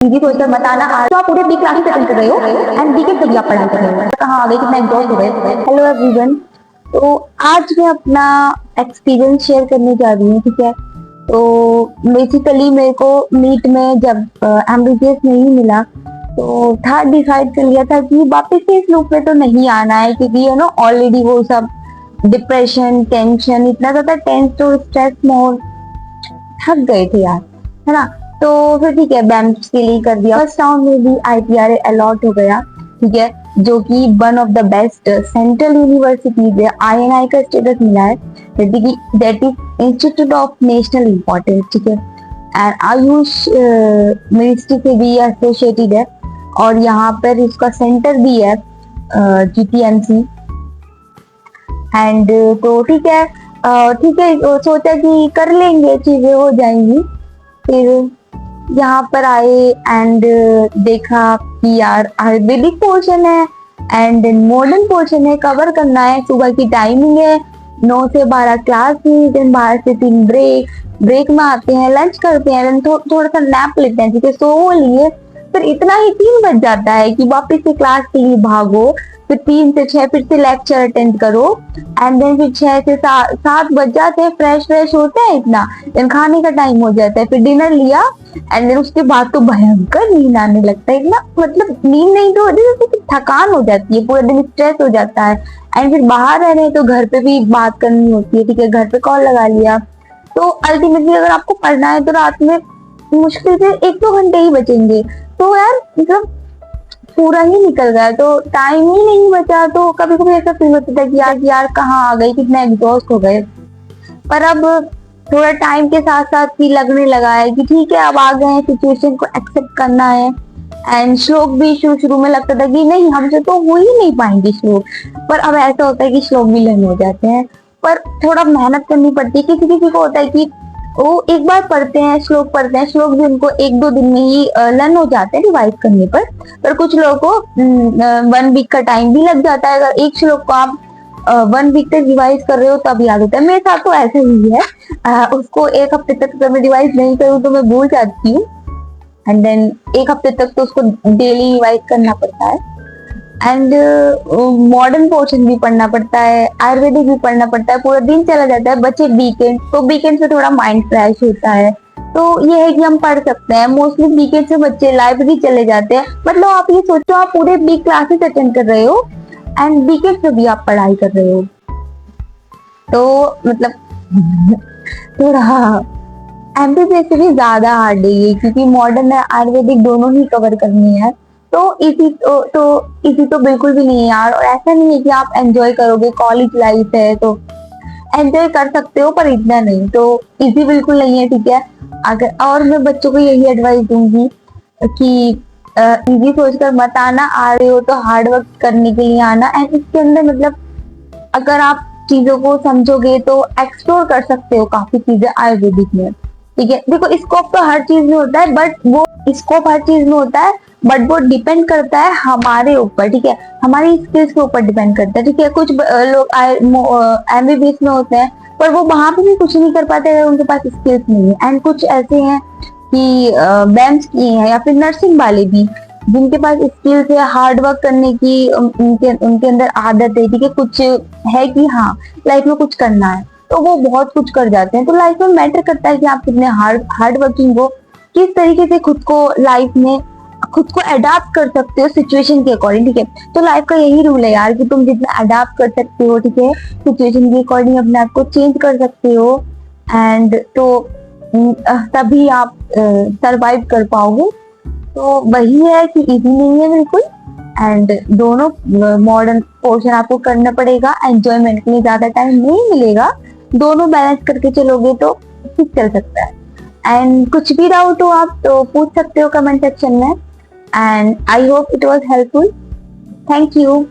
हिंदी सोचकर मत आना। आज तो आप पूरे बी क्लासेस अटेंड कर रहे हो एंड बी के सभी आप पढ़ाई कर रहे हो। कहाँ आ गए, कितना एग्जॉस्ट हो गए। हेलो एवरीवन, तो आज मैं अपना एक्सपीरियंस शेयर करने जा रही हूँ, ठीक है। तो बेसिकली मेरे को नीट में जब एमबीबीएस नहीं मिला तो था डिसाइड कर लिया था कि वापस से इस लूप में तो नहीं आना है, क्योंकि यू नो ऑलरेडी वो सब डिप्रेशन, टेंशन, इतना ज्यादा टेंस तो स्ट्रेस मोड थक गए थे यार, है ना। तो फिर ठीक है, बैंक्स के लिए कर दिया। फर्स्ट राउंड में भी आईटीआरए अलॉट हो गया, ठीक है, जो कि one of the best central universities है। आईएनआई का स्टेटस मिला है, that is institute of national importance, ठीक है। एंड आयुष मिनिस्ट्री से भी एसोसिएटेड है और यहाँ पर इसका सेंटर भी है जीटीएमसी। एंड तो ठीक है, सोचा कि कर लेंगे, चीजें हो जाएंगी। फिर यहाँ पर आए एंड देखा कि यार आयुर्वेदिक पोर्शन है एंड मॉडर्न पोर्शन है, कवर करना है। सुबह की टाइमिंग है, 9 से 12 क्लास हुई, देन 12 से 3 ब्रेक में आते हैं, लंच करते हैं, देन थोड़ा सा नैप लेते हैं, ठीक है, सो लिए। फिर इतना ही 3 बज जाता है कि वापस से क्लास के लिए भागो। फिर 3 से 6 फिर से लेक्चर अटेंड करो एंड देन फिर 6 से 7 बज जाते हैं, फ्रेश होते हैं इतना, देन खाने का टाइम हो जाता है, फिर डिनर लिया एंड देन उसके बाद तो भयंकर नींद आने लगता है। इतना मतलब नींद नहीं तो थकान हो जाती है, पूरा दिन स्ट्रेस हो जाता है। एंड फिर बाहर रह रहे हैं तो घर पे भी बात करनी होती है, ठीक है, घर पे कॉल लगा लिया। तो अल्टीमेटली अगर आपको पढ़ना है तो रात में मुश्किल से 1-2 घंटे ही बचेंगे, तो यार मतलब पूरा ही निकल गया, तो टाइम ही नहीं बचा। तो कभी कभी ऐसा फील होता था कि यार कहाँ आ गई, कितना एग्जॉस्ट हो गए। पर अब थोड़ा टाइम के साथ साथ भी लगने लगा है कि ठीक है, अब आ गए हैं, सिचुएशन को एक्सेप्ट करना है। एंड श्लोक भी शुरू में लगता था कि नहीं, हमसे तो हो ही नहीं पाएंगे श्लोक, पर अब ऐसा होता है कि श्लोक भी लर्न हो जाते हैं। पर थोड़ा मेहनत करनी पड़ती है, किसी किसी को होता है कि वो एक बार पढ़ते हैं, श्लोक भी उनको 1-2 दिन में ही लर्न हो जाते हैं रिवाइज करने पर कुछ लोगों को 1 वीक का टाइम भी लग जाता है। अगर एक श्लोक को आप 1 वीक तक रिवाइज कर रहे हो तब याद होता है। मेरे साथ तो ऐसा ही है, उसको 1 हफ्ते तक अगर मैं रिवाइज नहीं करूँ तो मैं भूल जाती हूँ एंड देन 1 हफ्ते तक तो उसको डेली रिवाइज करना पड़ता है। एंड मॉडर्न पोर्शन भी पढ़ना पड़ता है, आयुर्वेदिक भी पढ़ना पड़ता है, पूरा दिन चला जाता है। बच्चे वीकेंड, तो वीकेंड से थोड़ा माइंड फ्रेश होता है, तो ये है कि हम पढ़ सकते हैं। मोस्टली वीकेंड से बच्चे लाइब्रेरी चले जाते हैं। मतलब आप ये सोचो, आप पूरे वीक क्लासेस अटेंड कर रहे हो एंड वीकेंड से भी आप पढ़ाई कर रहे हो, तो मतलब थोड़ा एमबीबीएस से भी ज्यादा हार्ड है ये, क्योंकि मॉडर्न और आयुर्वेदिक दोनों ही कवर करनी है। तो इसी तो बिल्कुल भी नहीं है यार। और ऐसा नहीं है कि आप एंजॉय करोगे, कॉलेज लाइफ है तो एंजॉय कर सकते हो, पर इतना नहीं, तो इजी बिल्कुल नहीं है, ठीक है। अगर और मैं बच्चों को यही एडवाइस दूंगी कि इजी सोचकर मत आना, आ रहे हो तो हार्ड वर्क करने के लिए आना। एंड इसके अंदर मतलब अगर आप चीजों को समझोगे तो एक्सप्लोर कर सकते हो काफी चीजें आयुर्वेदिक में, ठीक है। देखो स्कोप तो हर चीज में होता है, बट वो डिपेंड करता है हमारे ऊपर, ठीक है, हमारी स्किल्स के ऊपर डिपेंड करता है, ठीक है। कुछ लोग एमबीबीएस में होते हैं पर वो वहां पे भी कुछ नहीं कर पाते अगर उनके पास स्किल्स नहीं है। एंड कुछ ऐसे हैं कि बैंक्स की हैं या फिर नर्सिंग वाले भी, जिनके पास स्किल्स है, हार्ड वर्क करने की उनके अंदर आदत है, ठीक है, कुछ है कि हाँ लाइफ में कुछ करना है, तो वो बहुत कुछ कर जाते हैं। तो लाइफ में मैटर करता है कि आप कितने हार्ड वर्किंग हो, किस तरीके से खुद को अडाप्ट कर सकते हो सिचुएशन के अकॉर्डिंग, ठीक है। तो लाइफ का यही रूल है यार कि तुम जितना अडाप्ट कर सकते हो, ठीक है, सिचुएशन के अकॉर्डिंग अपने आप को चेंज कर सकते हो। एंड तो तभी आप सरवाइव कर पाओगे। तो वही है कि इजी नहीं है बिल्कुल, एंड दोनों मॉडर्न पोर्शन आपको करना पड़ेगा। एंजॉयमेंट के लिए ज्यादा टाइम नहीं मिलेगा, दोनों बैलेंस करके चलोगे तो ठीक चल सकता है। एंड कुछ भी डाउट हो आप तो पूछ सकते हो कमेंट सेक्शन में। And I hope it was helpful. Thank you.